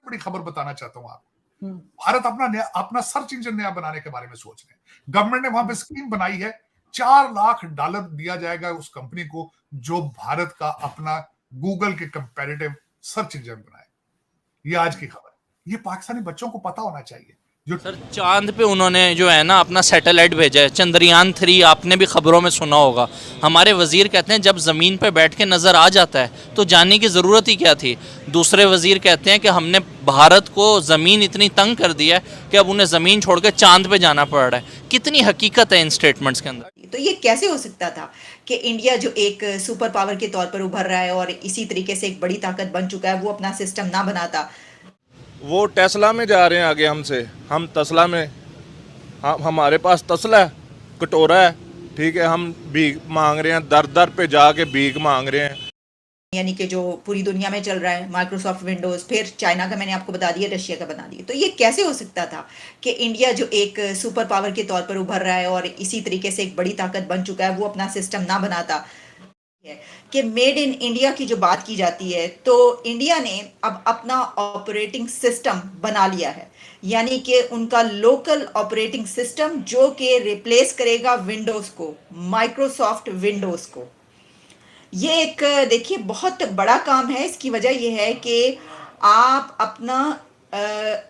बड़ी खबर बताना चाहता हूं आपको। भारत अपना सर्च इंजन नया बनाने के बारे में सोच रहे हैं। गवर्नमेंट ने वहां पे स्कीम बनाई है, $4 लाख दिया जाएगा उस कंपनी को जो भारत का अपना गूगल के कंपैरेटिव सर्च इंजन बनाए। ये आज की खबर, ये पाकिस्तानी बच्चों को पता होना चाहिए। सर चांद पे उन्होंने जो है ना अपना सैटेलाइट भेजा है, चंद्रयान 3, आपने भी खबरों में सुना होगा। हमारे वजीर कहते हैं जब ज़मीन पे बैठ के नज़र आ जाता है तो जाने की ज़रूरत ही क्या थी। दूसरे वजीर कहते हैं कि हमने भारत को ज़मीन इतनी तंग कर दिया है कि अब उन्हें ज़मीन छोड़ के चांद पे जाना पड़ रहा है। कितनी हकीकत है इन स्टेटमेंट्स के अंदर। तो ये कैसे हो सकता था कि इंडिया जो एक सुपर पावर के तौर पर उभर रहा है और इसी तरीके से एक बड़ी ताकत बन चुका है, वो अपना सिस्टम ना बनाता। वो टेस्ला में जा रहे हैं आगे हमसे, हम तस्ला में, हमारे पास तस्ला है, कटोरा है, ठीक है, हम भीख मांग रहे हैं, दर दर पे जाके भीख मांग रहे हैं। यानी कि जो पूरी दुनिया में चल रहा है माइक्रोसॉफ्ट विंडोज़, फिर चाइना का मैंने आपको बता दिया, रशिया का बता दिया। तो ये कैसे हो सकता था कि इंडिया जो एक सुपर पावर के तौर पर उभर रहा है और इसी तरीके से एक बड़ी ताकत बन चुका है, वो अपना सिस्टम ना बनाता। कि मेड इन इंडिया की जो बात की जाती है, तो इंडिया ने अब अपना ऑपरेटिंग सिस्टम बना लिया है, यानी कि उनका लोकल ऑपरेटिंग सिस्टम जो कि रिप्लेस करेगा विंडोज़ को, माइक्रोसॉफ्ट विंडोज़ को। ये एक देखिए बहुत बड़ा काम है। इसकी वजह यह है कि आप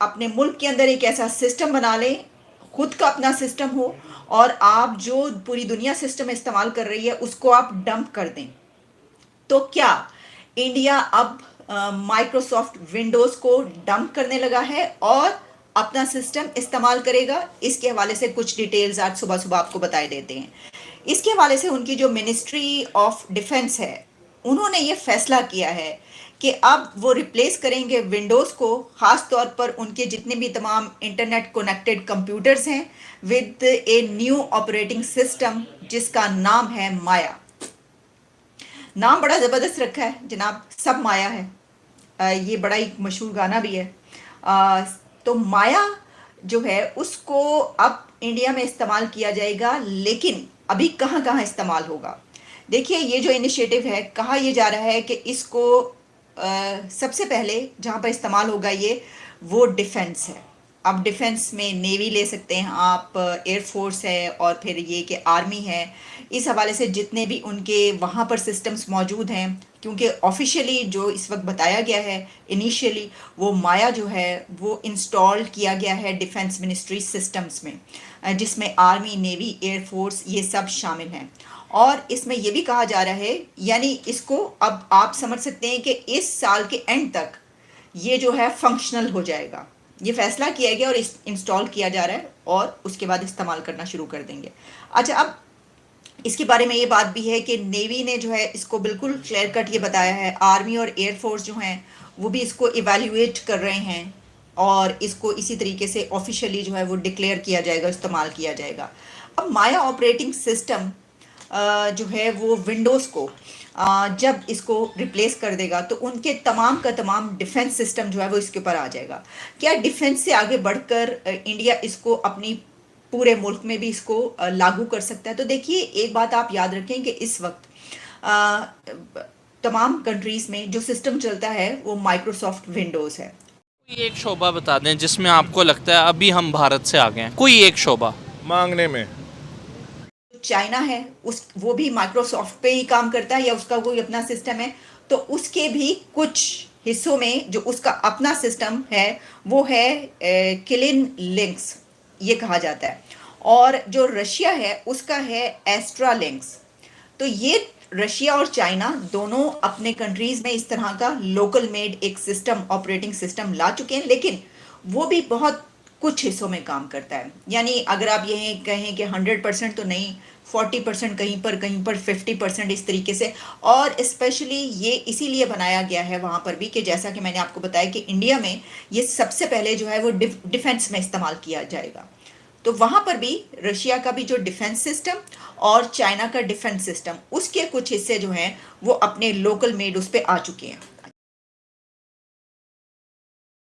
अपने मुल्क के अंदर एक ऐसा सिस्टम बना लें, खुद का अपना सिस्टम हो, और आप जो पूरी दुनिया सिस्टम इस्तेमाल कर रही है उसको आप डंप कर दें। तो क्या इंडिया अब माइक्रोसॉफ्ट विंडोज़ को डंप करने लगा है और अपना सिस्टम इस्तेमाल करेगा? इसके हवाले से कुछ डिटेल्स आज सुबह सुबह आपको बताए देते हैं। इसके हवाले से उनकी जो मिनिस्ट्री ऑफ डिफेंस है, उन्होंने ये फैसला किया है कि अब वो रिप्लेस करेंगे विंडोज़ को, ख़ास तौर पर उनके जितने भी तमाम इंटरनेट कनेक्टेड कंप्यूटर्स हैं, with a new operating system जिसका नाम है माया। नाम बड़ा ज़बरदस्त रखा है जनाब, सब माया है। ये बड़ा ही मशहूर गाना भी है। तो माया जो है उसको अब इंडिया में इस्तेमाल किया जाएगा, लेकिन अभी कहाँ कहाँ इस्तेमाल होगा। देखिए ये जो इनिशिएटिव है, कहा यह जा रहा है कि इसको सबसे पहले जहाँ पर इस्तेमाल होगा ये वो डिफेंस है। अब डिफेंस में नेवी ले सकते हैं आप, एयरफोर्स है, और फिर ये कि आर्मी है। इस हवाले से जितने भी उनके वहाँ पर सिस्टम्स मौजूद हैं, क्योंकि ऑफिशियली जो इस वक्त बताया गया है इनिशियली, वो माया जो है वो इंस्टॉल किया गया है डिफेंस मिनिस्ट्री सिस्टम्स में, जिसमें आर्मी, नेवी, एयरफोर्स ये सब शामिल हैं। और इसमें यह भी कहा जा रहा है, यानी इसको अब आप समझ सकते हैं कि इस साल के एंड तक ये जो है फंक्शनल हो जाएगा। ये फैसला किया गया और इंस्टॉल किया जा रहा है और उसके बाद इस्तेमाल करना शुरू कर देंगे। अच्छा, अब इसके बारे में ये बात भी है कि नेवी ने जो है इसको बिल्कुल क्लियर कट ये बताया है, आर्मी और एयरफोर्स जो हैं वो भी इसको इवैल्यूएट कर रहे हैं और इसको इसी तरीके से ऑफिशियली जो है वो डिक्लेयर किया जाएगा, इस्तेमाल किया जाएगा। अब माया ऑपरेटिंग सिस्टम जो है वो विंडोज़ को जब इसको रिप्लेस कर देगा तो उनके तमाम का तमाम डिफेंस सिस्टम जो है वो इसके ऊपर आ जाएगा। क्या डिफेंस से आगे बढ़कर इंडिया इसको अपनी पूरे मुल्क में भी इसको लागू कर सकता है? तो देखिए एक बात आप याद रखें कि इस वक्त तमाम कंट्रीज़ में जो सिस्टम चलता है वो माइक्रोसॉफ्ट विंडोज़ है। कोई एक शोबा बता दें जिसमें आपको लगता है अभी हम भारत से आगे हैं, कोई एक शोबा। मांगने में चाइना है, वो भी माइक्रोसॉफ्ट पे ही काम करता है या उसका कोई अपना सिस्टम है, तो उसके भी कुछ हिस्सों में जो उसका अपना सिस्टम है वो है किलिन लिंक्स, ये कहा जाता है। और जो रशिया है उसका है एस्ट्रा लिंक्स। तो ये रशिया और चाइना दोनों अपने कंट्रीज़ में इस तरह का लोकल मेड एक सिस्टम, ऑपरेटिंग सिस्टम ला चुके हैं, लेकिन वो भी बहुत कुछ हिस्सों में काम करता है। यानी अगर आप यह कहें कि 100% तो नहीं, 40% कहीं पर 50% इस तरीके से। और स्पेशली ये इसीलिए बनाया गया है वहाँ पर भी कि जैसा कि मैंने आपको बताया कि इंडिया में ये सबसे पहले जो है वो डिफेंस में इस्तेमाल किया जाएगा। तो वहाँ पर भी रशिया का भी जो डिफेंस सिस्टम और चाइना का डिफेंस सिस्टम, उसके कुछ हिस्से जो हैं वो अपने लोकल मेड उस पर आ चुके हैं।